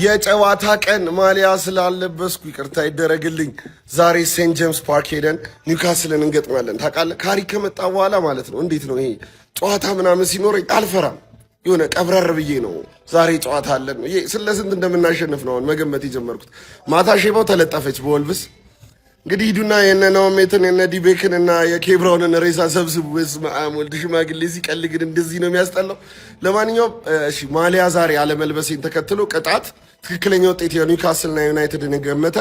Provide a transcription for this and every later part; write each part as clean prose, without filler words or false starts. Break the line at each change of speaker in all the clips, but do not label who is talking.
የጨዋታ ቀን ማሊያ ስላለበስኩ ይቅርታ ይደረግልኝ። ዛሬ ሴንት ጄምስ ፓርክ ሄደን ኒውካስልን እንገጥማለን። ታውቃለህ ካሪ ከመጣ በኋላ ማለት ነው። እንዴት ነው ይሄ ጨዋታ ምናምን ሲኖረኝ አልፈራም። የሆነ ቀብረር ብዬ ነው ዛሬ ጨዋታ አለን። ስለስንት እንደምናሸንፍ ነው መገመት የጀመርኩት። ማታ ሼባው ተለጠፈች በወልቭስ። እንግዲህ ሂዱና የነ ናኦሜትን የነ ዲቤክን እና የኬብራውንን ሬሳ ሰብስቡ። በስመ አብ ወልድ ሽማግሌ ሲቀል ግን እንደዚህ ነው የሚያስጠላው። ለማንኛውም እሺ ማሊያ ዛሬ አለመልበሴን ተከትሎ ቅጣት ትክክለኛ ውጤት የኒውካስልና ዩናይትድን ገመተ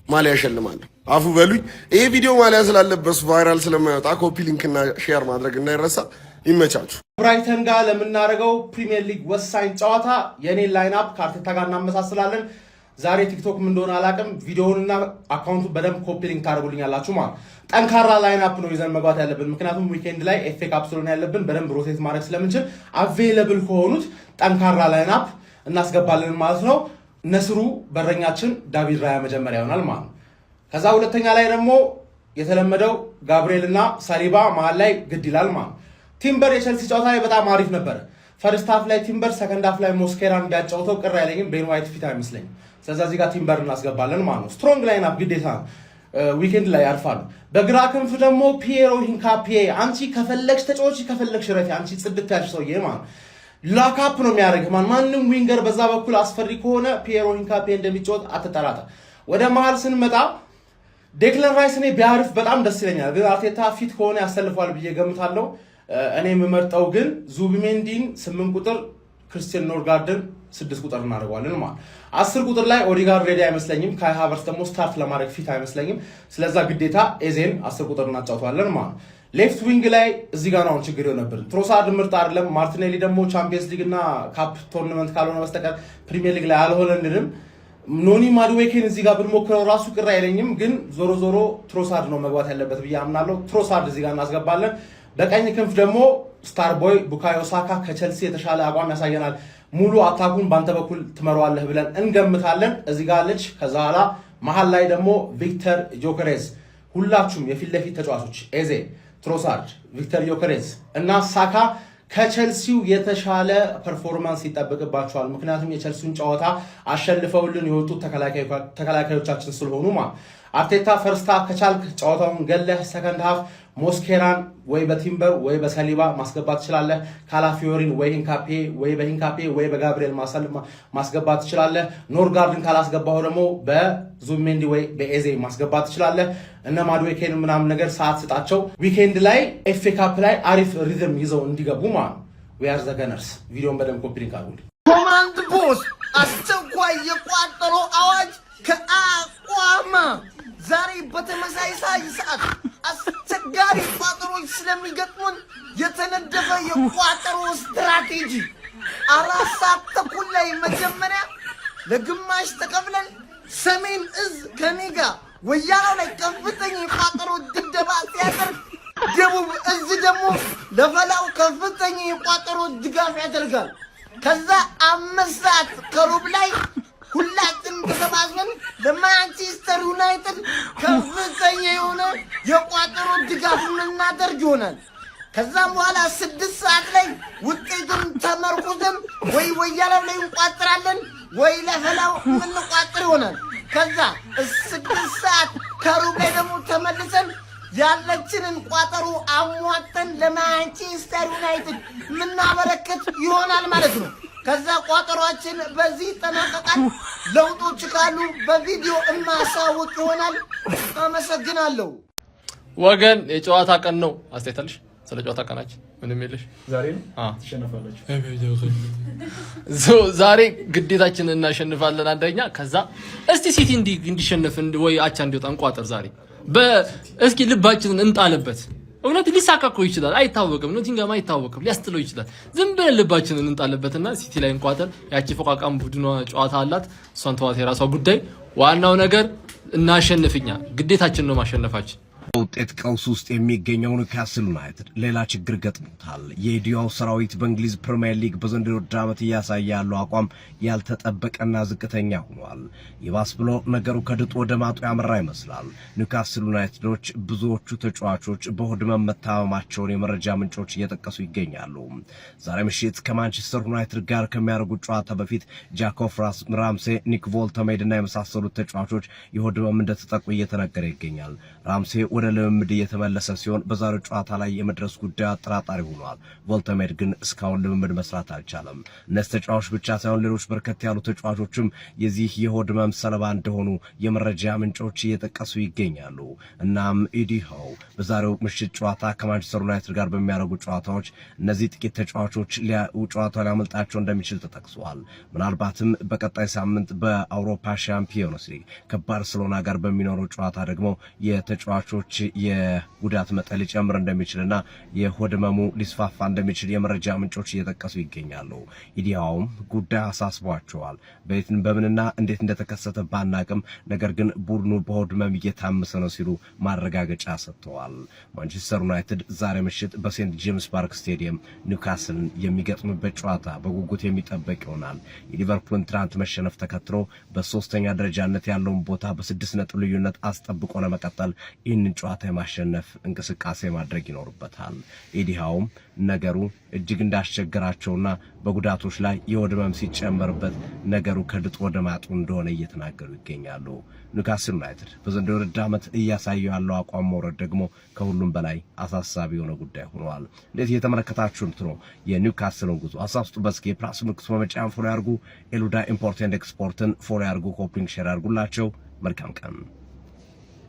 ማሊያ እሸልማለሁ። አፉ በሉኝ። ይሄ ቪዲዮ ማሊያ ስላለበሱ ቫይራል ስለማይወጣ ኮፒ ሊንክና ሼር ማድረግ እንዳይረሳ። ይመቻችሁ።
ብራይተን ጋር ለምናደርገው ፕሪሚየር ሊግ ወሳኝ ጨዋታ የኔን ላይንአፕ ከአርቴታ ጋር እናመሳስላለን። ዛሬ ቲክቶክ ምን እንደሆነ አላውቅም። ቪዲዮውንና አካውንቱን በደንብ ኮፒ ሊንክ ታደርጉልኛላችሁ ማለት ጠንካራ ላይንአፕ ነው ይዘን መግባት ያለብን። ምክንያቱም ዊኬንድ ላይ ኤፍኤ ካፕ ስለሆነ ያለብን በደንብ ሮቴት ማድረግ ስለምንችል አቬይለብል ከሆኑት ጠንካራ ላይንአፕ እናስገባለን ማለት ነው። ነስሩ በረኛችን ዳቪድ ራያ መጀመሪያ ይሆናል ማለት ነው። ከዛ ሁለተኛ ላይ ደግሞ የተለመደው ጋብሪኤል እና ሳሊባ መሀል ላይ ግድ ይላል ማለት ነው። ቲምበር የቸልሲ ጨዋታ ላይ በጣም አሪፍ ነበረ። ፈርስት ሃፍ ላይ ቲምበር፣ ሰከንድ ሃፍ ላይ ሞስኬራን ቢያጫውተው ቅር አይለኝም። ቤን ዋይት ፊት አይመስለኝም። ስለዚህ እዚህ ጋር ቲምበር እናስገባለን ማለት ነው። ስትሮንግ ላይንአፕ ግዴታ ነው። ዊኬንድ ላይ ያርፋሉ። በግራ ክንፍ ደግሞ ፒየሮ ሂንካፒዬ፣ አንቺ ከፈለግሽ ተጫዋች ከፈለግሽ ረፊ፣ አንቺ ጽድት ያልሽ ሰውዬ ማለት ላካፕ ነው የሚያደርግ ማንም ዊንገር በዛ በኩል አስፈሪ ከሆነ ፒየሮ ሂንካፒዬ እንደሚጫወት አትጠራጠር። ወደ መሀል ስንመጣ ዴክለን ራይስ እኔ ቢያርፍ በጣም ደስ ይለኛል፣ ግን አርቴታ ፊት ከሆነ ያሰልፏል ብዬ ገምታለሁ። እኔ የምመርጠው ግን ዙቢሜንዲን 8 ቁጥር ክርስቲያን ኖርጋርድን 6 ቁጥር እናደርገዋለን ማለት 10 ቁጥር ላይ ኦዲጋርድ ሬዲ አይመስለኝም። ካይ ሃቨርትዝ ደግሞ ስታርት ለማድረግ ፊት አይመስለኝም። ስለዛ ግዴታ ኤዜን 10 ቁጥር እናጫውተዋለን ማለት ሌፍት ዊንግ ላይ እዚህ ጋር ነው ችግር የሆነብን። ትሮሳርድ ምርጥ አይደለም። ማርቲኔሊ ደግሞ ቻምፒየንስ ሊግ እና ካፕ ቶርናመንት ካልሆነ በስተቀር ፕሪሚየር ሊግ ላይ አልሆነልንም። ኖኒ ማዱዌኬን እዚህ ጋር ብንሞክረው ራሱ ቅር አይለኝም፣ ግን ዞሮ ዞሮ ትሮሳርድ ነው መግባት ያለበት ብዬ አምናለሁ። ትሮሳርድ እዚህ ጋር እናስገባለን። በቀኝ ክንፍ ደግሞ ስታር ቦይ ቡካዮ ሳካ ከቸልሲ የተሻለ አቋም ያሳየናል። ሙሉ አታኩን ባንተ በኩል ትመራዋለህ ብለን እንገምታለን። እዚህ ጋር ልጅ ከዛ ኋላ መሀል ላይ ደግሞ ቪክተር ዮከሬዝ፣ ሁላችሁም የፊት ለፊት ተጫዋቾች ኤዜ፣ ትሮሳርድ፣ ቪክተር ዮከሬዝ እና ሳካ ከቸልሲው የተሻለ ፐርፎርማንስ ይጠበቅባቸዋል። ምክንያቱም የቸልሲውን ጨዋታ አሸንፈውልን የወጡት ተከላካዮቻችን ስለሆኑ አርቴታ ፈርስት ሃፍ ከቻልክ ጨዋታውን ገለህ ሰከንድ ሃፍ ሞስኬራን ወይ በቲምበር ወይ በሳሊባ ማስገባት ትችላለህ። ካላፊዮሪን ወይ ሂንካፔ ወይ በሂንካፔ ወይ በጋብሪኤል ማስገባት ትችላለህ። ኖርጋርድን ካላስገባው ደግሞ በዙቢሜንዲ ወይ በኤዜ ማስገባት ትችላለህ። እነ ማዱዌኬን ምናምን ነገር ሰዓት ስጣቸው። ዊኬንድ ላይ ኤፍኤ ካፕ ላይ አሪፍ ሪዝም ይዘው እንዲገቡ ማለት ዊ አር ዘ ገነርስ። ቪዲዮን በደንብ ኮፒ ሊንክ አድርጉልኝ።
ኮማንድ ፖስት አስቸኳይ የቋጠሮ አዋጅ ከአቋማ ዛሬ በተመሳሳይ ሰዓት አስቸጋሪ ቋጠሮች ስለሚገጥሙን የተነደፈ የቋጠሮ ስትራቴጂ 4 ሰዓት ተኩል ላይ መጀመሪያ ለግማሽ ተከፍለን ሰሜን እዝ ከኔጋ ወያናው ላይ ከፍተኛ የቋጠሮ ድብደባ ሲያደርግ፣ ደቡብ እዝ ደግሞ ለፈላው ከፍተኛ የቋጠሮ ድጋፍ ያደርጋል። ከዛ 5 ሰዓት ከሩብ ላይ ሁላችን ተሰባስበን ለማንቸስተር ዩናይትድ ከፍተኛ የሆነ የቋጠሮ ድጋፍ የምናደርግ ይሆናል። ከዛም በኋላ 6 ሰዓት ላይ ውጤቱን ተመርኩዘን ወይ ወያላው ላይ እንቋጥራለን ወይ ለፈላው የምንቋጥር ይሆናል። ከዛ 6 ሰዓት ከሩብ ላይ ደግሞ ተመልሰን ያለችንን ቋጠሮ አሟጠን ለማንቸስተር ዩናይትድ የምናበረክት ይሆናል ማለት ነው። ከዛ ቋጠሯችን በዚህ ጠናቀቃል። ለውጦች ካሉ በቪዲዮ እናሳውቅ ይሆናል። አመሰግናለሁ።
ወገን የጨዋታ ቀን ነው። አስተያየታለሽ ስለ ጨዋታ ቀናችን ምንም የለሽ?
ዛሬ ነው ትሸነፋለች።
ዛሬ ግዴታችንን እናሸንፋለን። አንደኛ ከዛ እስቲ ሲቲ እንዲሸነፍ ወይ አቻ እንዲወጣ እንቋጠር ዛሬ። እስኪ ልባችንን እንጣልበት። እውነት ሊሳካ እኮ ይችላል፣ አይታወቅም። ኖቲንግሃም አይታወቅም፣ ሊያስጥለው ይችላል። ዝም ብለን ልባችንን እንጣልበትና ሲቲ ላይ እንቋጠር። ያቺ ፎቃቃም ቡድኗ ጨዋታ አላት፣ እሷን ተዋት፣ የራሷ ጉዳይ። ዋናው ነገር እናሸንፍኛ፣ ግዴታችን ነው ማሸነፋችን።
ውጤት ቀውስ ውስጥ የሚገኘው ኒውካስል ዩናይትድ ሌላ ችግር ገጥሞታል። የኢዲያው ሰራዊት በእንግሊዝ ፕሪሚየር ሊግ በዘንድሮ ዓመት እያሳየ ያለው አቋም ያልተጠበቀና ዝቅተኛ ሆኗል። ይባስ ብሎ ነገሩ ከድጡ ወደ ማጡ ያመራ ይመስላል። ኒውካስል ዩናይትዶች ብዙዎቹ ተጫዋቾች በሆድ መታመማቸውን የመረጃ ምንጮች እየጠቀሱ ይገኛሉ። ዛሬ ምሽት ከማንቸስተር ዩናይትድ ጋር ከሚያደርጉት ጨዋታ በፊት ጃኮብ ራምሴ፣ ኒክ ቮልተሜድና የመሳሰሉት ተጫዋቾች የሆድ ህመም እንደተጠቁ እየተነገረ ይገኛል። ራምሴ ወደ ልምምድ እየተመለሰ ሲሆን በዛሬው ጨዋታ ላይ የመድረስ ጉዳይ አጠራጣሪ ሆኗል። ቮልተሜድ ግን እስካሁን ልምምድ መስራት አልቻለም። እነዚህ ተጫዋቾች ብቻ ሳይሆን ሌሎች በርከት ያሉ ተጫዋቾችም የዚህ የሆድ ህመም ሰለባ እንደሆኑ የመረጃ ምንጮች እየጠቀሱ ይገኛሉ። እናም ኢዲ ሃው በዛሬው ምሽት ጨዋታ ከማንቸስተር ዩናይትድ ጋር በሚያደርጉ ጨዋታዎች እነዚህ ጥቂት ተጫዋቾች ጨዋታው ሊያመልጣቸው እንደሚችል ተጠቅሷል። ምናልባትም በቀጣይ ሳምንት በአውሮፓ ሻምፒዮንስ ሊግ ከባርሴሎና ጋር በሚኖረው ጨዋታ ደግሞ የተጫዋቾች የጉዳት መጠን ሊጨምር እንደሚችልና የሆድ ህመሙ ሊስፋፋ እንደሚችል የመረጃ ምንጮች እየጠቀሱ ይገኛሉ። ኢዲያውም ጉዳይ አሳስቧቸዋል። በምንና እንዴት እንደተከሰተ ባናቅም ነገር ግን ቡድኑ በሆድ ህመም እየታመሰ ነው ሲሉ ማረጋገጫ ሰጥተዋል። ማንቸስተር ዩናይትድ ዛሬ ምሽት በሴንት ጄምስ ፓርክ ስቴዲየም ኒውካስልን የሚገጥምበት ጨዋታ በጉጉት የሚጠበቅ ይሆናል። የሊቨርፑልን ትናንት መሸነፍ ተከትሎ በሶስተኛ ደረጃነት ያለውን ቦታ በ6 ነጥብ ልዩነት አስጠብቆ ለመቀጠል ይህንን ጨዋታ የማሸነፍ እንቅስቃሴ ማድረግ ይኖርበታል። ኢዲሃውም ነገሩ እጅግ እንዳስቸገራቸውና በጉዳቶች ላይ የሆድ ህመም ሲጨመርበት ነገሩ ከድጡ ወደ ማጡ እንደሆነ እየተናገሩ ይገኛሉ። ኒውካስል ዩናይትድ በዘንድሮው ውድድር ዓመት እያሳየው ያለው አቋም መውረድ ደግሞ ከሁሉም በላይ አሳሳቢ የሆነ ጉዳይ ሆኗል። እንዴት እየተመለከታችሁት ነው? የኒውካስልን ጉዞ ሀሳብ ስጡበት። እስኪ ፕላስ ምልክቱ በመጫን ፎሎ ያርጉ። ኤሉዳ ኢምፖርት ኤንድ ኤክስፖርትን ፎሎ ያርጉ። ኮፒንግ ሼር ያርጉላቸው። መልካም ቀን።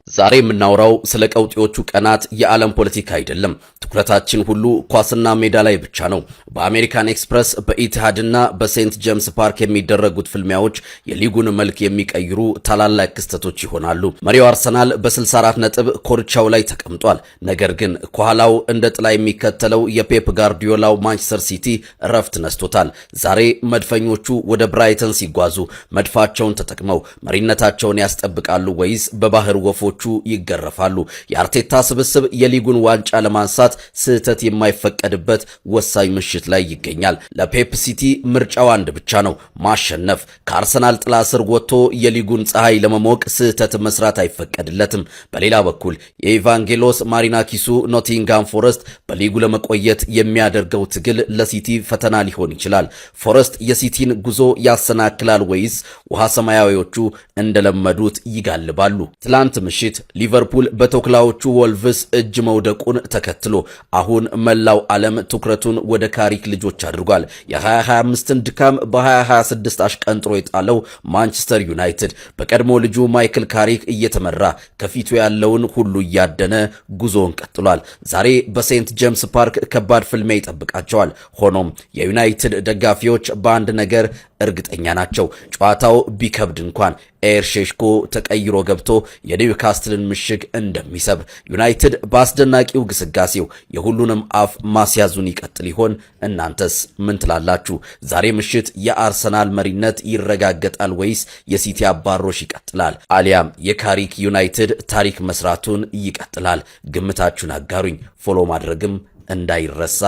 ዛሬ የምናወራው ስለ ቀውጢዎቹ ቀናት የዓለም ፖለቲካ አይደለም። ትኩረታችን ሁሉ ኳስና ሜዳ ላይ ብቻ ነው። በአሜሪካን ኤክስፕረስ በኢቲሃድና በሴንት ጄምስ ፓርክ የሚደረጉት ፍልሚያዎች የሊጉን መልክ የሚቀይሩ ታላላቅ ክስተቶች ይሆናሉ። መሪው አርሰናል በ64 ነጥብ ኮርቻው ላይ ተቀምጧል። ነገር ግን ከኋላው እንደ ጥላ የሚከተለው የፔፕ ጋርዲዮላው ማንቸስተር ሲቲ እረፍት ነስቶታል። ዛሬ መድፈኞቹ ወደ ብራይተን ሲጓዙ መድፋቸውን ተጠቅመው መሪነታቸውን ያስጠብቃሉ ወይስ በባህር ወፎ ይገረፋሉ? የአርቴታ ስብስብ የሊጉን ዋንጫ ለማንሳት ስህተት የማይፈቀድበት ወሳኝ ምሽት ላይ ይገኛል። ለፔፕ ሲቲ ምርጫው አንድ ብቻ ነው፣ ማሸነፍ። ከአርሰናል ጥላ ስር ወጥቶ የሊጉን ፀሐይ ለመሞቅ ስህተት መስራት አይፈቀድለትም። በሌላ በኩል የኢቫንጌሎስ ማሪናኪሱ ኖቲንጋም ፎረስት በሊጉ ለመቆየት የሚያደርገው ትግል ለሲቲ ፈተና ሊሆን ይችላል። ፎረስት የሲቲን ጉዞ ያሰናክላል ወይስ ውሃ ሰማያዊዎቹ እንደለመዱት ይጋልባሉ? ትላንት ምሽት ሊቨርፑል በተኩላዎቹ ወልቭስ እጅ መውደቁን ተከትሎ አሁን መላው ዓለም ትኩረቱን ወደ ካሪክ ልጆች አድርጓል። የ2025ን ድካም በ2026 አሽቀንጥሮ የጣለው ማንቸስተር ዩናይትድ በቀድሞ ልጁ ማይክል ካሪክ እየተመራ ከፊቱ ያለውን ሁሉ እያደነ ጉዞውን ቀጥሏል። ዛሬ በሴንት ጄምስ ፓርክ ከባድ ፍልሚያ ይጠብቃቸዋል። ሆኖም የዩናይትድ ደጋፊዎች በአንድ ነገር እርግጠኛ ናቸው። ጨዋታው ቢከብድ እንኳን ኤር ሼሽኮ ተቀይሮ ገብቶ የኒውካስትልን ምሽግ እንደሚሰብር፣ ዩናይትድ በአስደናቂው ግስጋሴው የሁሉንም አፍ ማስያዙን ይቀጥል ይሆን? እናንተስ ምን ትላላችሁ? ዛሬ ምሽት የአርሰናል መሪነት ይረጋገጣል ወይስ የሲቲ አባሮሽ ይቀጥላል? አሊያም የካሪክ ዩናይትድ ታሪክ መስራቱን ይቀጥላል? ግምታችሁን አጋሩኝ። ፎሎ ማድረግም እንዳይረሳ።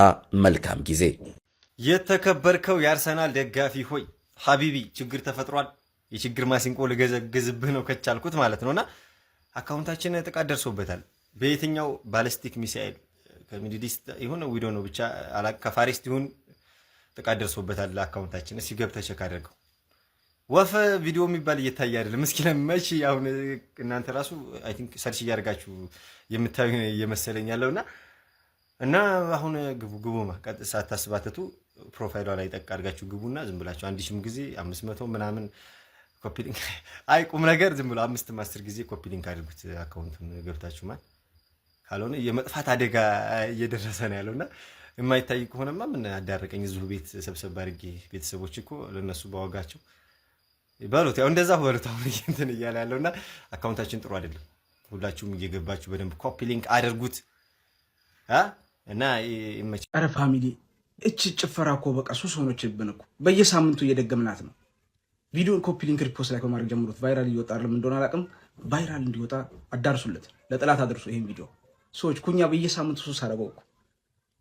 መልካም ጊዜ።
የተከበርከው የአርሰናል ደጋፊ ሆይ ሀቢቢ ችግር ተፈጥሯል። የችግር ማሲንቆ ልገዘግዝብህ ነው ከቻልኩት ማለት ነውና አካውንታችን ጥቃት ደርሶበታል። በየትኛው ባሊስቲክ ሚሳኤል ከሚድሊስት ይሁን ዊዶ ነው ብቻ ከፋሪስት ይሁን ጥቃት ደርሶበታል አካውንታችን። እስኪ ገብተህ ቼክ አድርገው። ወፍ ቪዲዮ የሚባል እየታየ አይደለም። እስኪ ለመች አሁን እናንተ ራሱ አይ ቲንክ ሰርች እያደረጋችሁ የምታዩ እየመሰለኝ ያለውና እና አሁን ግቡማ ቀጥ ሳታስባተቱ ፕሮፋይሏ ላይ ጠቅ አድርጋችሁ ግቡና ዝም ብላችሁ 1000 ጊዜ 500 ምናምን ኮፒ ሊንክ አይ ቁም ነገር ዝም ብሎ 5-10 ጊዜ ኮፒ ሊንክ አድርጉት አካውንቱን ገብታችሁ ማለት ካልሆነ የመጥፋት አደጋ እየደረሰ ነው ያለውና የማይታይ ከሆነማ ምን አዳረቀኝ እዚሁ ቤት ሰብሰብ አድርጌ ቤተሰቦች እኮ ለነሱ ባወጋቸው ይባሉት ያው እንደዛ ወርታው እንትን እያለ ያለውና አካውንታችን ጥሩ አይደለም። ሁላችሁም እየገባችሁ በደንብ ኮፒ ሊንክ አድርጉት እና ይመች።
አረ ፋሚሊ እቺ ጭፈራ እኮ በቃ ሱስ ሆኖችብን እኮ በየሳምንቱ እየደገምናት ነው። ቪዲዮን ኮፒ ሊንክ ሪፖስት ላይ ከማድረግ ጀምሩት። ቫይራል እየወጣ አይደለም እንደሆነ አላውቅም። ቫይራል እንዲወጣ አዳርሱለት፣ ለጠላት አድርሱ ይሄን ቪዲዮ። ሰዎች ኩኛ በየሳምንቱ ሱስ አረበው እኮ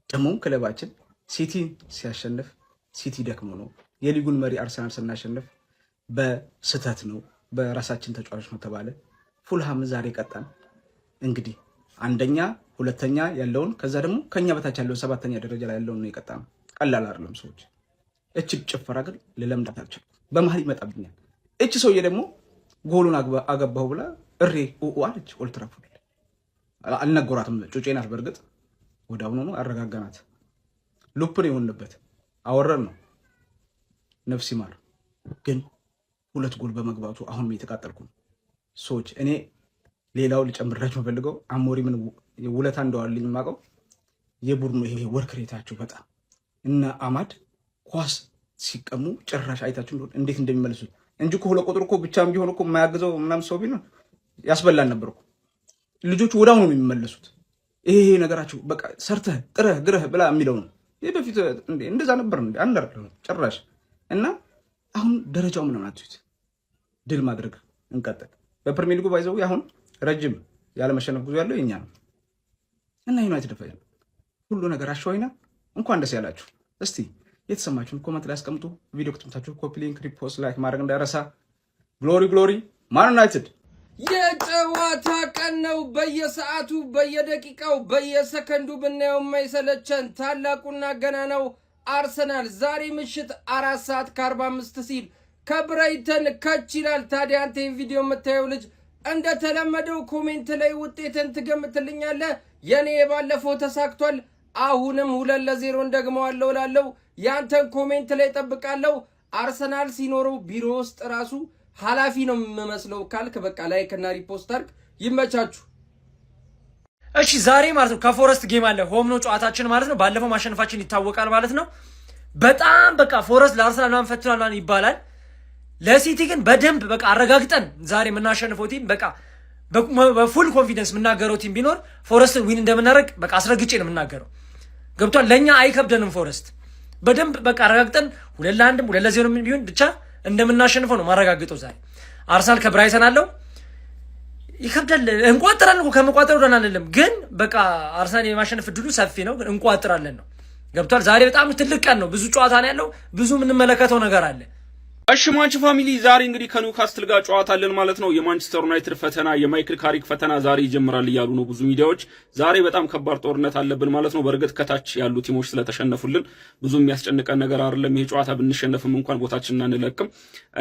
ደግሞ ክለባችን ሲቲ ሲያሸንፍ ሲቲ ደክሞ ነው። የሊጉን መሪ አርሰናል ስናሸንፍ በስተት ነው፣ በራሳችን ተጫዋቾች ነው ተባለ። ፉልሃም ዛሬ ቀጣን። እንግዲህ አንደኛ ሁለተኛ ያለውን ከዛ ደግሞ ከኛ በታች ያለውን ሰባተኛ ደረጃ ላይ ያለውን ነው የቀጣነው። ቀላል አይደለም ሰዎች። እቺ ጭፈራ ግን ለለምዳት አልቻልኩም። በመሀል ይመጣብኛል። እቺ ሰውዬ ደግሞ ጎሉን አገባው ብላ እሬ አለች። ኦልድ ትራፎርድ አልነገሯትም። ጩጬ ናት። በእርግጥ ወደ አሁኑ ነው አረጋጋናት። ሉፕን የሆንበት አወረን ነው ነፍስ ይማር። ግን 2 ጎል በመግባቱ አሁን የተቃጠልኩ ሰዎች። እኔ ሌላው ልጨምራችሁ ፈልገው አሞሪምን ውለታ እንደዋልኝ የማውቀው የቡድኑ ይሄ ወርክ ሬታቸው በጣም እና አማድ ኳስ ሲቀሙ ጭራሽ አይታችሁ እንዴት እንደሚመልሱት እንጂ እኮ 2 ቁጥር እኮ ብቻም ቢሆን እኮ የማያግዘው ምናምን ሰው ቢሆን ያስበላል ነበር እኮ። ልጆቹ ወዳው ነው የሚመለሱት። ይሄ ነገራቸው በቃ ሰርተህ ጥረህ ግረህ ብላ የሚለው ነው። ይሄ በፊት እንደዛ ነበር እንዴ? አንደር ጭራሽ። እና አሁን ደረጃው ምን አናቱት ድል ማድረግ እንቀጥል። በፕሪሚየር ሊጉ ባይዘው አሁን ረጅም ያለ መሸነፍ ጉዞ ያለው የኛ ነው እና ዩናይትድ ፈያል ሁሉ ነገር አሸዋይና እንኳን ደስ ያላችሁ። እስቲ የተሰማችሁን ኮሜንት ላይ አስቀምጡ። ቪዲዮ ከተመቻችሁ ኮፒ ሊንክ፣ ሪፖስት፣ ላይክ ማድረግ እንዳይረሳ። ግሎሪ ግሎሪ ማን ዩናይትድ።
የጨዋታ ቀን ነው። በየሰዓቱ በየደቂቃው በየሰከንዱ ብናየው የማይሰለቸን ታላቁና ገናናው አርሰናል ዛሬ ምሽት 4:45 ሲል ከብራይተን ከች ይላል። ታዲያ አንተ ቪዲዮ የምታየው ልጅ እንደተለመደው ኮሜንት ላይ ውጤትን ትገምትልኛለህ። የኔ ባለፈው ተሳክቷል። አሁንም 2-0 እንደግመዋለሁ እላለሁ። ያንተን ኮሜንት ላይ ጠብቃለሁ። አርሰናል ሲኖረው ቢሮ ውስጥ ራሱ ኃላፊ ነው የምመስለው ካልክ በቃ ላይክ እና ሪፖስት አድርግ። ይመቻችሁ።
እሺ ዛሬ ማለት ነው ከፎረስት ጌም አለ። ሆም ነው ጨዋታችን ማለት ነው። ባለፈው ማሸነፋችን ይታወቃል ማለት ነው። በጣም በቃ ፎረስት ለአርሰናል ማን ፈትናል ይባላል። ለሲቲ ግን በደንብ በቃ አረጋግጠን ዛሬ የምናሸንፈው ቲም በቃ በፉል ኮንፊደንስ የምናገረው ቲም ቢኖር ፎረስትን ዊን እንደምናደርግ በቃ አስረግጬ ነው የምናገረው። ገብቷል። ለኛ አይከብደንም። ፎረስት በደንብ በቃ አረጋግጠን 2-1 2-0 ቢሆን ብቻ እንደምናሸንፈው ነው ማረጋግጠው። ዛሬ አርሰናል ከብራይተን አለው ይከብዳል። እንቋጥራለን እኮ ከመቋጠር ወደና አይደለም፣ ግን በቃ አርሰናል የማሸነፍ እድሉ ሰፊ ነው፣ ግን እንቋጥራለን ነው። ገብቷል። ዛሬ በጣም ትልቅ ቀን ነው። ብዙ ጨዋታ ነው ያለው። ብዙ የምንመለከተው ነገር አለ።
እሺ ማንች ፋሚሊ ዛሬ እንግዲህ ከኒውካስትል ጋር ጨዋታ አለን ማለት ነው። የማንቸስተር ዩናይትድ ፈተና የማይክል ካሪክ ፈተና ዛሬ ይጀምራል እያሉ ነው ብዙ ሚዲያዎች። ዛሬ በጣም ከባድ ጦርነት አለብን ማለት ነው። በእርግጥ ከታች ያሉ ቲሞች ስለተሸነፉልን ብዙ የሚያስጨንቀን ነገር አይደለም። ይሄ ጨዋታ ብንሸነፍም እንኳን ቦታችንን አንለቅም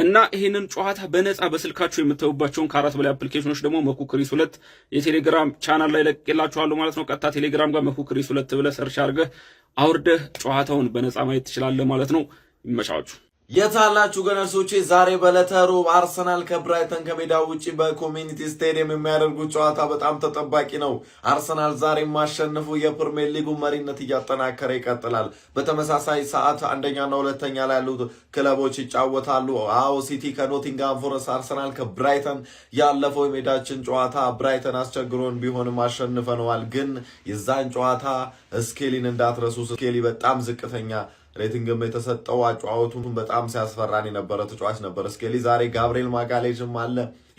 እና ይሄንን ጨዋታ በነፃ በስልካችሁ የምታዩባቸውን ከ4 በላይ አፕሊኬሽኖች ደግሞ መኩክሪስ 2 የቴሌግራም ቻናል ላይ ለቅቄላችኋለሁ ማለት ነው። ቀጥታ ቴሌግራም ጋር መኩክሪስ 2 ብለህ ሰርች አድርገህ አውርደህ ጨዋታውን በነፃ ማየት ትችላለህ ማለት ነው። ይመቻችሁ።
የታላችሁ ገነርሶቼ ዛሬ በዕለተ ሮብ አርሰናል ከብራይተን ከሜዳው ውጪ በኮሚኒቲ ስቴዲየም የሚያደርጉት ጨዋታ በጣም ተጠባቂ ነው። አርሰናል ዛሬ ማሸነፉ የፕሪሚየር ሊጉ መሪነት እያጠናከረ ይቀጥላል። በተመሳሳይ ሰዓት አንደኛና ሁለተኛ ላይ ያሉት ክለቦች ይጫወታሉ። አዎ ሲቲ ከኖቲንጋም ፎረስት፣ አርሰናል ከብራይተን። ያለፈው የሜዳችን ጨዋታ ብራይተን አስቸግሮን ቢሆንም አሸንፈነዋል። ግን የዛን ጨዋታ ስኬሊን እንዳትረሱ። ስኬሊ በጣም ዝቅተኛ ሬቲንግም የተሰጠው አጫዋቱን በጣም ሲያስፈራን የነበረ ተጫዋች ነበር ስኬሊ። ዛሬ ጋብሪኤል ማጋሌዥም አለ፣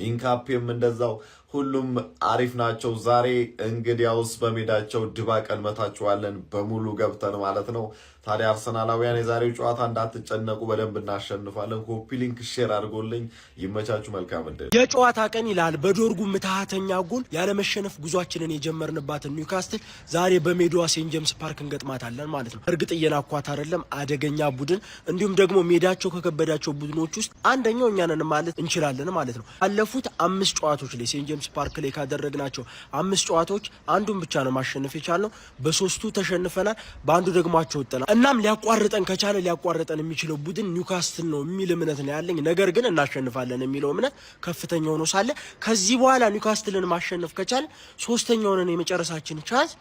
ኢንካፔም እንደዛው፣ ሁሉም አሪፍ ናቸው። ዛሬ እንግዲያውስ በሜዳቸው ድባቅ እንመታቸዋለን በሙሉ ገብተን ማለት ነው። ታዲያ አርሰናላውያን የዛሬው ጨዋታ እንዳትጨነቁ፣ በደንብ እናሸንፋለን። ኮፒ ሊንክ ሼር አድርጎልኝ ይመቻችሁ። መልካም ዕድል።
የጨዋታ ቀን ይላል በዶርጉ ምትሃተኛ ጎል ያለመሸነፍ ጉዟችንን የጀመርንባትን ኒውካስትል ዛሬ በሜዳዋ ሴንት ጄምስ ፓርክ እንገጥማታለን ማለት ነው። እርግጥ እየናኳት አይደለም፣ አደገኛ ቡድን እንዲሁም ደግሞ ሜዳቸው ከከበዳቸው ቡድኖች ውስጥ አንደኛው እኛ ነን ማለት እንችላለን ማለት ነው። ባለፉት 5 ጨዋታዎች ላይ ሴንት ጄምስ ፓርክ ላይ ካደረግናቸው 5 ጨዋታዎች አንዱን ብቻ ነው ማሸነፍ የቻልነው። በ3ቱ ተሸንፈናል፣ በአንዱ ደግሞ አቻውጠናል። እናም ሊያቋርጠን ከቻለ ሊያቋርጠን የሚችለው ቡድን ኒውካስትል ነው የሚል እምነት ነው ያለኝ። ነገር ግን እናሸንፋለን የሚለው እምነት ከፍተኛ ሆኖ ሳለ ከዚህ በኋላ ኒውካስትልን ማሸነፍ ከቻለ ሶስተኛውን የመጨረሳችን ቻንስ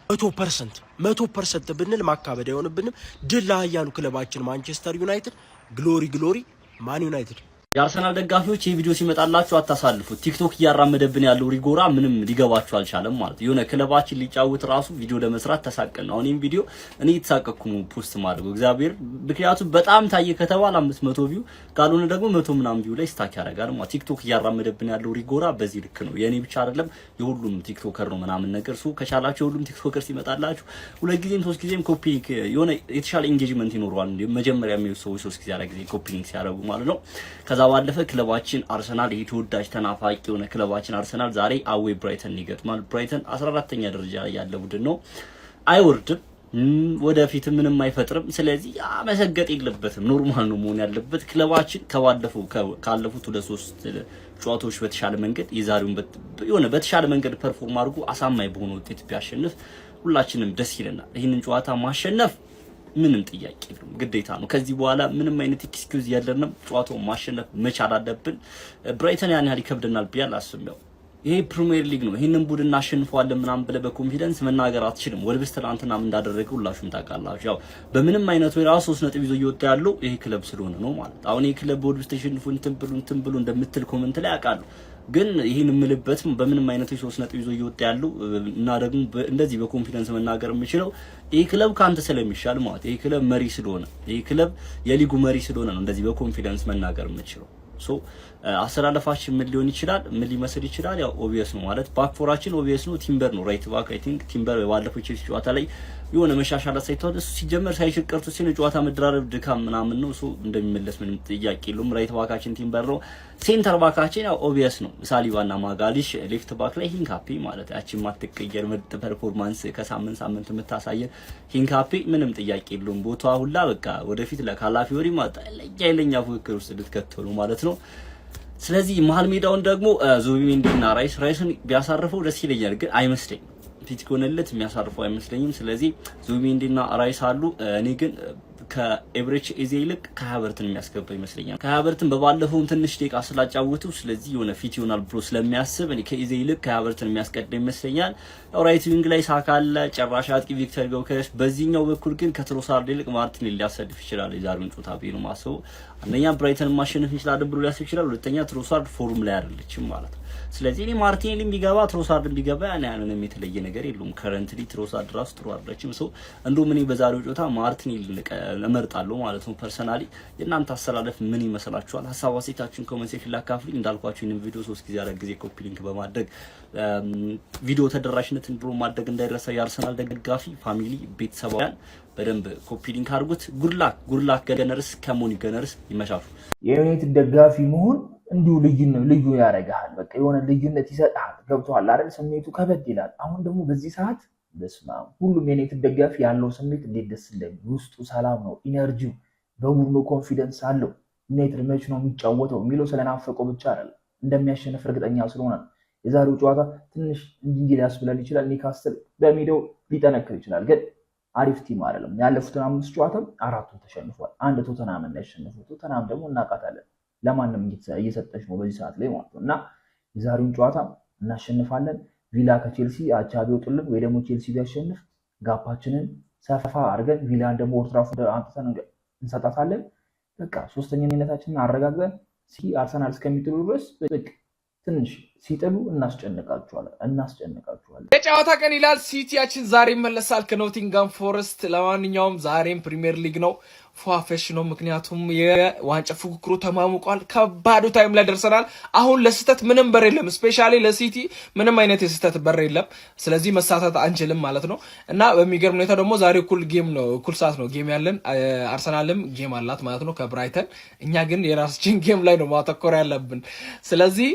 100% ብንል ማካበድ አይሆንብንም። ድል ለኃያሉ ክለባችን ማንቸስተር ዩናይትድ። ግሎሪ ግሎሪ ማን ዩናይትድ።
የአርሰናል ደጋፊዎች ይህ ቪዲዮ ሲመጣላችሁ አታሳልፉት። ቲክቶክ እያራመደብን ያለው ሪጎራ ምንም ሊገባችሁ አልቻለም ማለት የሆነ ክለባችን ሊጫወት ራሱ ቪዲዮ ለመስራት ተሳቀን ነው። እኔም ቪዲዮ እኔ የተሳቀኩ ነው ፖስት ማድረግ እግዚአብሔር ምክንያቱም በጣም ታየ ከተባለ 500 ቪው ካልሆነ ደግሞ 100 ምናምን ቪው ላይ ስታክ ያደርጋል ማለት ቲክቶክ እያራመደብን ያለው ሪጎራ በዚህ ልክ ነው። የኔ ብቻ አይደለም የሁሉም ቲክቶከር ነው ምናምን ነገር ሱ ከቻላችሁ ሁሉም ቲክቶከር ሲመጣላችሁ ሁለት ጊዜም ሶስት ጊዜም ኮፒ የሆነ የተሻለ ኢንጌጅመንት ይኖረዋል። እንደ መጀመሪያ የሚው ሰው ሶስት ጊዜ አራ ጊዜ ኮፒ ሊንክ ሲያደርጉ ማለት ነው። ከዛ ባለፈ ክለባችን አርሰናል የተወዳጅ ተናፋቂ የሆነ ክለባችን አርሰናል ዛሬ አዌ ብራይተን ይገጥማል። ብራይተን 14ኛ ደረጃ ያለ ቡድን ነው። አይወርድም ወደፊት ምንም አይፈጥርም። ስለዚህ መሰገጥ የለበትም ኖርማል ነው መሆን ያለበት። ክለባችን ካለፉት 2-3 ጨዋታዎች በተሻለ መንገድ የዛሬውን የሆነ በተሻለ መንገድ ፐርፎርም አድርጎ አሳማኝ በሆነ ውጤት ቢያሸንፍ ሁላችንም ደስ ይለናል። ይሄንን ጨዋታ ማሸነፍ ምንም ጥያቄ የለውም ግዴታ ነው። ከዚህ በኋላ ምንም አይነት ኤክስኪውዝ ያለንም ጨዋታው ማሸነፍ መቻል አለብን። ብራይተን ያን ያህል ይከብደናል ብዬ አላስብም። ይሄ ፕሪሚየር ሊግ ነው። ይሄንን ቡድን እናሸንፈዋለን ምናምን ብለህ በኮንፊደንስ መናገር አትችልም። ወልቭስ ትናንትና እንዳደረገው ሁላችሁም ታውቃላችሁ። ያው በምንም አይነት ወይ ራሱ 3 ነጥብ ይዞ እየወጣ ያለው ይሄ ክለብ ስለሆነ ነው ማለት። አሁን ይሄ ክለብ በወልቭስ ተሸንፎ እንትን ብሎ እንደምትል ኮሜንት ላይ አውቃለሁ። ግን ይሄን ምልበት በምንም አይነት 3 ነጥብ ይዞ እየወጣ ያለው እና ደግሞ እንደዚህ በኮንፊደንስ መናገር የምችለው ይሄ ክለብ ካንተ ስለሚሻል ማለት ይሄ ክለብ መሪ ስለሆነ ይሄ ክለብ የሊጉ መሪ ስለሆነ ነው እንደዚህ በኮንፊደንስ መናገር የምችለው። ሶ አሰላለፋችን ምን ሊሆን ይችላል ምን ሊመስል ይችላል? ያው ኦብቪየስ ነው ማለት ባክፎራችን ኦብቪየስ ነው። ቲምበር ነው ራይት ባክ አይ ቲንክ ቲምበር ባለፈው ቼልሲ ጨዋታ ላይ የሆነ መሻሻል አሳይቷል። እሱ ሲጀመር ሳይሽር ቀርቶ ሲነ ጨዋታ መደራረብ ድካም ምናምን ነው። ሶ እንደሚመለስ ምንም ጥያቄ የለውም። ራይት ባካችን ቲምበር ነው። ሴንተር ባካችን ያው ኦብቪየስ ነው ሳሊባና ማጋሊሽ። ሌፍት ባክ ላይ ሂንካፒ ማለት ያቺ ማትቀየር ምርጥ ፐርፎርማንስ ከሳምንት የምታሳየን ሂንካፒ ምንም ጥያቄ የለውም። ቦታው ሁላ በቃ ወደፊት ለካላፊዮሪ ማጣ ለኛ ፉክክር ውስጥ ልትከተሉ ማለት ነው። ስለዚህ መሀል ሜዳውን ደግሞ ዙቢሜንዲና ራይስን ቢያሳርፈው ደስ ይለኛል፣ ግን አይመስለኝም ፊት ኮነለት የሚያሳርፈው አይመስለኝም። ስለዚህ ዙቢሜንዲና ራይስ አሉ። እኔ ግን ከኤብሬች ኤዜ ይልቅ ከሃቨርትን የሚያስገባ ይመስለኛል። ከሃቨርትን በባለፈው ትንሽ ደቂቃ ስላጫወቱ ስለዚህ የሆነ ፊት ይሆናል ብሎ ስለሚያስብ እኔ ከኤዜ ይልቅ ከሃቨርትን የሚያስቀድም ይመስለኛል። ራይት ዊንግ ላይ ሳካ አለ፣ ጨራሽ አጥቂ ቪክተር ጊዮኬሬስ። በዚህኛው በኩል ግን ከትሮሳርድ ይልቅ ማርቲኔሊ ሊያሰልፍ ይችላል። የዛሬውን ጨዋታ ቢሉ ማሰው አንደኛ ብራይተን ማሸነፍ ይችላል ብሎ ሊያስብ ይችላል፣ ሁለተኛ ትሮሳርድ ፎርም ላይ አይደለችም ማለት ነው። ስለዚህ እኔ ማርቲኔሊ ቢገባ ትሮሳርድ ቢገባ ያንን የተለየ ነገር የለውም። ከረንትሊ ትሮሳርድ ራሱ ጥሩ አይደለችም። ሶ እንደውም እኔ በዛሬው ጨዋታ ማርቲኔሊ እመርጣለሁ ማለት ነው። ፐርሰናሊ የእናንተ አሰላለፍ ምን ይመስላችኋል? ሀሳብ አስተያየታችሁን ኮሜንት ሴክሽን ላይ አካፍሉኝ። እንዳልኳችሁ ይሄን ቪዲዮ 3 ጊዜ አራት ጊዜ ኮፒ ሊንክ በማድረግ ቪዲዮ ተደራሽነት እንድሮ ማድረግ እንዳይረሳ። የአርሰናል ደጋፊ ፋሚሊ ቤተሰባውያን በደንብ ኮፒ ሊንክ አድርጉት። ጉድላክ ገነርስ ከሞኒ ገነርስ ይመሻሉ።
የዩናይትድ ደጋፊ መሆን እንዲሁ ልዩ ያደርግሃል። በቃ የሆነ ልዩነት ይሰጣል። ገብቶሃል አይደል? ስሜቱ ከበድ ይላል። አሁን ደግሞ በዚህ ሰዓት በስማ ሁሉም የዩናይትድ ደጋፊ ያለው ስሜት እንዴት ደስ እንደሚል ውስጡ ሰላም ነው፣ ኢነርጂው በቡድኑ ኮንፊደንስ አለው። ዩናይትድ መች ነው የሚጫወተው የሚለው ስለናፈቀው ብቻ አይደለም እንደሚያሸንፍ እርግጠኛ ስለሆነ ነው። የዛሬው ጨዋታ ትንሽ እንዲህ ሊያስብላል ይችላል። ኒውካስትል በሜዳው ሊጠነክር ይችላል፣ ግን አሪፍ ቲም አይደለም። ያለፉትን 5 ጨዋታ 4ቱን ተሸንፏል። አንድ ቶተናም እና ያሸነፈው ቶተናም ደግሞ እናውቃታለን ለማንም እየሰጠች ነው በዚህ ሰዓት ላይ ማለት ነው። እና የዛሬውን ጨዋታ እናሸንፋለን። ቪላ ከቼልሲ አቻ ቢወጡልን ወይ ደግሞ ቼልሲ ቢያሸንፍ ጋፓችንን ሰፋ አድርገን ቪላን ደግሞ ኦልድ ትራፎርድ አንተን እንሰጣታለን። በቃ ሶስተኛነታችንን አረጋግጠን አርሰናል እስከሚጥሉ ድረስ ትንሽ ሲጥሉ እናስጨንቃቸዋለን።
የጨዋታ ቀን ይላል። ሲቲያችን ዛሬ ይመለሳል ከኖቲንጋም ፎረስት። ለማንኛውም ዛሬም ፕሪሚየር ሊግ ነው፣ ፏፈሽ ነው። ምክንያቱም የዋንጫ ፉክክሩ ተማሙቋል። ከባዱ ታይም ላይ ደርሰናል። አሁን ለስህተት ምንም በር የለም። ስፔሻሊ ለሲቲ ምንም አይነት የስህተት በር የለም። ስለዚህ መሳተት አንችልም ማለት ነው። እና በሚገርም ሁኔታ ደግሞ ዛሬ እኩል ሰዓት ነው ጌም ያለን። አርሰናልም ጌም አላት ማለት ነው ከብራይተን። እኛ ግን የራሳችን ጌም ላይ ነው ማተኮር ያለብን። ስለዚህ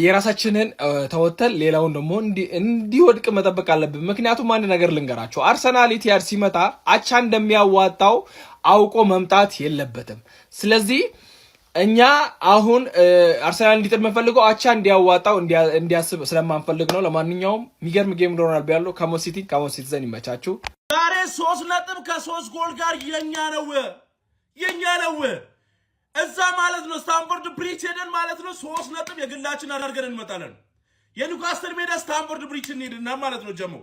የራሳችንን ተወተል ሌላውን ደግሞ እንዲወድቅ መጠበቅ አለብን። ምክንያቱም አንድ ነገር ልንገራቸው፣ አርሰናል ኢቲሃድ ሲመጣ አቻ እንደሚያዋጣው አውቆ መምጣት የለበትም። ስለዚህ እኛ አሁን አርሰናል እንዲጥል የምንፈልገው አቻ እንዲያዋጣው እንዲያስብ ስለማንፈልግ ነው። ለማንኛውም የሚገርም ጌም እንደሆናል ቢያለው ከሞሲቲ ዘን ይመቻችሁ።
ዛሬ 3 ነጥብ ከ3 ጎል ጋር የኛ ነው እዛ ማለት ነው። ስታንፎርድ ብሪጅ ሄደን ማለት ነው 3 ነጥብ የግላችን አድርገን እንመጣለን። የኒውካስትል ሜዳ ስታንፎርድ ብሪጅ እንሄድና ማለት ነው ጀሞ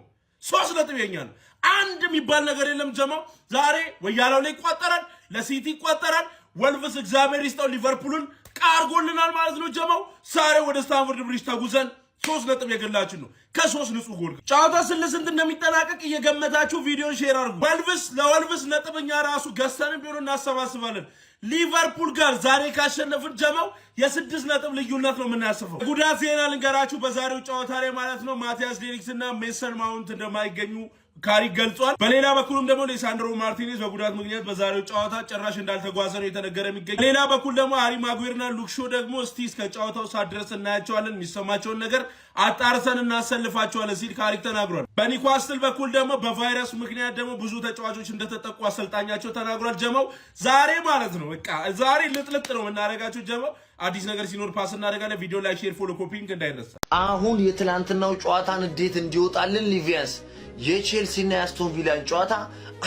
3 ነጥብ የኛ ነው። አንድ የሚባል ነገር የለም ጀሞ። ዛሬ ወያላው ላይ ይቆጠራል፣ ለሲቲ ይቆጠራል፣ ወልቭስ እግዚአብሔር ይስጠው ሊቨርፑልን ቃርጎልናል ማለት ነው። ጀማው ዛሬ ወደ ስታንፎርድ ብሪጅ ተጉዘን 3 ነጥብ የግላችን ነው ከ3 ንጹህ ጎል። ጨዋታው ስንት እንደሚጠናቀቅ እየገመታችሁ ቪዲዮ ሼር አድርጉ። ለወልቭስ ነጥብኛ ራሱ ገዝተን ቢሆን እናሰባስባለን። ሊቨርፑል ጋር ዛሬ ካሸነፍን ጀማው የ6 ነጥብ ልዩነት ነው የምናስፈው። ጉዳት ዜና ልንገራችሁ በዛሬው ጨዋታ ላይ ማለት ነው ማቲያስ ዴሊክስ እና ሜሰን ማውንት እንደማይገኙ ካሪክ ገልጿል። በሌላ በኩልም ደግሞ ሌሳንድሮ ማርቲኔዝ በጉዳት ምክንያት በዛሬው ጨዋታ ጭራሽ እንዳልተጓዘ ነው የተነገረ የሚገኝ። ሌላ በኩል ደግሞ ሃሪ ማጉዌርና ሉክ ሾው ደግሞ እስቲ እስከ ጨዋታው ሰዓት ድረስ እናያቸዋለን፣ የሚሰማቸውን ነገር አጣርተን እናሰልፋቸዋለን ሲል ካሪክ ተናግሯል። በኒውካስትል በኩል ደግሞ በቫይረስ ምክንያት ደግሞ ብዙ ተጫዋቾች እንደተጠቁ አሰልጣኛቸው ተናግሯል። ጀማው ዛሬ ማለት ነው በቃ ዛሬ ልጥልጥ ነው የምናደርጋቸው። ጀማው አዲስ ነገር ሲኖር ፓስ እናደርጋለን። ቪዲዮ ላይ ሼር፣ ፎሎ፣ ኮፒንግ እንዳይረሳ።
አሁን የትላንትናው ጨዋታን እንዴት እንዲወጣልን ሊቪያስ የቼልሲና የአስቶን ቪላን ጨዋታ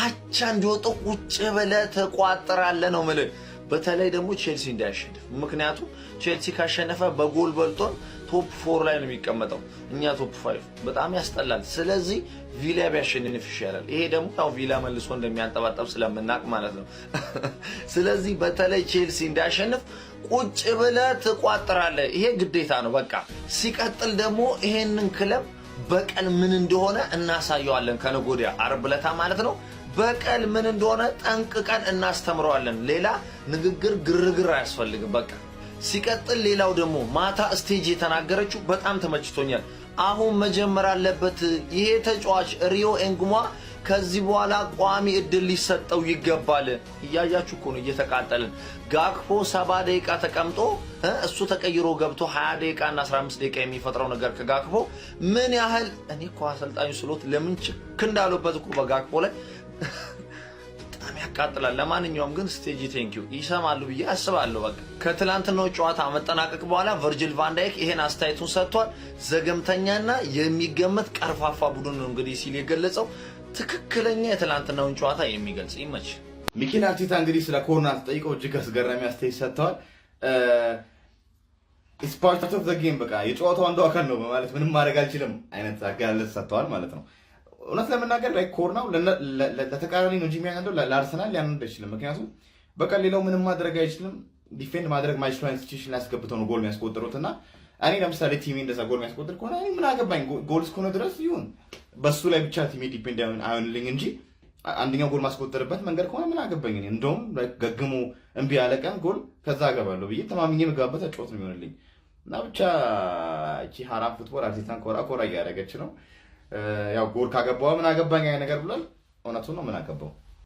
አቻ እንዲወጡ ቁጭ ብለህ ተቋጥራለህ ነው ማለት። በተለይ ደግሞ ቼልሲ እንዳያሸንፍ፣ ምክንያቱም ቼልሲ ካሸነፈ በጎል በልጦን ቶፕ 4 ላይ ነው የሚቀመጠው፣ እኛ ቶፕ 5 በጣም ያስጠላል። ስለዚህ ቪላ ቢያሸንፍ ይሻላል። ይሄ ደግሞ ያው ቪላ መልሶ እንደሚያንጠባጠብ ስለምናቅ ማለት ነው። ስለዚህ በተለይ ቼልሲ እንዳያሸንፍ ቁጭ ብለህ ተቋጥራለህ፣ ይሄ ግዴታ ነው በቃ። ሲቀጥል ደግሞ ይሄንን ክለብ በቀል ምን እንደሆነ እናሳየዋለን። ከነጎዲያ አርብ ዕለት ማለት ነው። በቀል ምን እንደሆነ ጠንቅቀን እናስተምረዋለን። ሌላ ንግግር ግርግር አያስፈልግም በቃ። ሲቀጥል ሌላው ደግሞ ማታ ስቴጅ የተናገረችው በጣም ተመችቶኛል። አሁን መጀመር አለበት ይሄ ተጫዋች ሪዮ ኤንጉማ ከዚህ በኋላ ቋሚ እድል ሊሰጠው ይገባል። እያያችሁ እኮ ነው እየተቃጠልን። ጋክፖ 70 ደቂቃ ተቀምጦ እሱ ተቀይሮ ገብቶ 20 ደቂቃ እና 15 ደቂቃ የሚፈጥረው ነገር ከጋክፖ ምን ያህል እኔ እኮ አሰልጣኙ ስሎት ለምን ችክ እንዳሉበት እኮ በጋክፖ ላይ በጣም ያቃጥላል። ለማንኛውም ግን ስቴጂ ቴንኪው ይሰማሉ ብዬ አስባለሁ። በቃ ከትላንትናው ጨዋታ መጠናቀቅ በኋላ ቨርጂል ቫን ዳይክ ይሄን አስተያየቱን ሰጥቷል። ዘገምተኛና የሚገመት ቀርፋፋ ቡድን ነው እንግዲህ ሲል የገለጸው ትክክለኛ የትላንትናውን ጨዋታ የሚገልጽ ይመች።
ሚኬል አርቴታ እንግዲህ ስለ ኮርነር ተጠይቀው እጅግ አስገራሚ አስተያየት ሰጥተዋል። ኢትስ ፓርት ኦፍ ዘ ጌም በቃ የጨዋታው አንዱ አካል ነው በማለት ምንም ማድረግ አልችልም አይነት አገላለጽ ሰጥተዋል ማለት ነው። እውነት ለመናገር ላይ ኮርናው ለተቃራኒ ነው እንጂ የሚያንደው ለአርሰናል ሊያንደው አይችልም። ምክንያቱም በቃ ሌላው ምንም ማድረግ አይችልም። ዲፌንድ ማድረግ ማይችሉ አይነት ሲቹዌሽን ላይ አስገብተው ነው ጎል የሚያስቆጥሩትና እኔ ለምሳሌ ቲሚ እንደዛ ጎል የሚያስቆጥር ከሆነ እኔ ምን አገባኝ፣ ጎል እስከሆነ ድረስ ይሁን በሱ ላይ ብቻ ቲሚ ዲፔንድ አይሆንልኝ እንጂ አንደኛው ጎል ማስቆጠርበት መንገድ ከሆነ ምን አገባኝ። እኔ እንደውም ገግሞ እምቢ ያለ ቀን ጎል ከዛ አገባለሁ ብዬ ተማምኜ የምገባበት ጨዋታ ነው የሚሆንልኝ እና ብቻ እቺ ሀራም ፉትቦል አርቴታን ኮራ እያደረገች ነው። ያው ጎል ካገባው ምን አገባኝ ነገር ብሏል። እውነቱን ነው ምን አገባው።